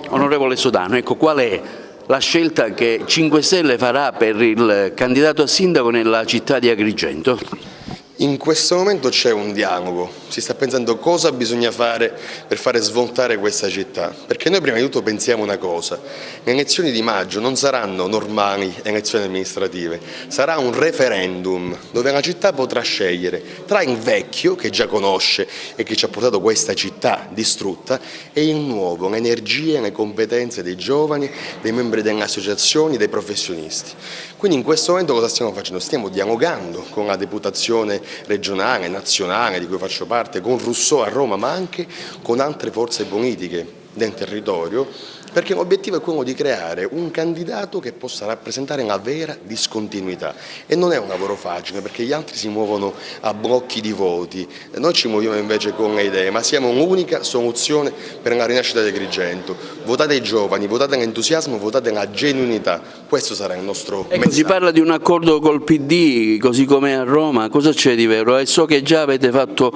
Onorevole Sodano, ecco, qual è la scelta che 5 Stelle farà per il candidato a sindaco nella città di Agrigento? In questo momento c'è un dialogo, si sta pensando cosa bisogna fare per fare svoltare questa città, perché noi prima di tutto pensiamo una cosa: le elezioni di maggio non saranno normali elezioni amministrative, sarà un referendum dove la città potrà scegliere tra il vecchio, che già conosce e che ci ha portato questa città distrutta, e il nuovo, le energie e le competenze dei giovani, dei membri delle associazioni, dei professionisti. Quindi in questo momento cosa stiamo facendo? Stiamo dialogando con la deputazione regionale, nazionale, di cui faccio parte, con Rousseau a Roma, ma anche con altre forze politiche del territorio, perché l'obiettivo è quello di creare un candidato che possa rappresentare la vera discontinuità. E non è un lavoro facile, perché gli altri si muovono a blocchi di voti, noi ci muoviamo invece con le idee, ma siamo l'unica soluzione per la rinascita di Agrigento. Votate i giovani, votate l'entusiasmo, votate la genuinità, questo sarà il nostro messaggio. Si parla di un accordo col PD, così come a Roma, cosa c'è di vero? E so che già avete fatto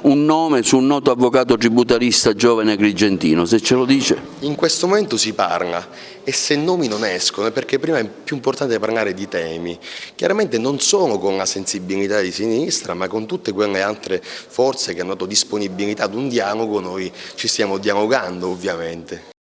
un nome su un noto avvocato tributarista giovane agrigentino, se ce lo dice? In questo momento si parla, e se nomi non escono è perché prima è più importante parlare di temi, chiaramente non solo con la sensibilità di sinistra, ma con tutte quelle altre forze che hanno dato disponibilità ad un dialogo. Noi ci stiamo dialogando ovviamente.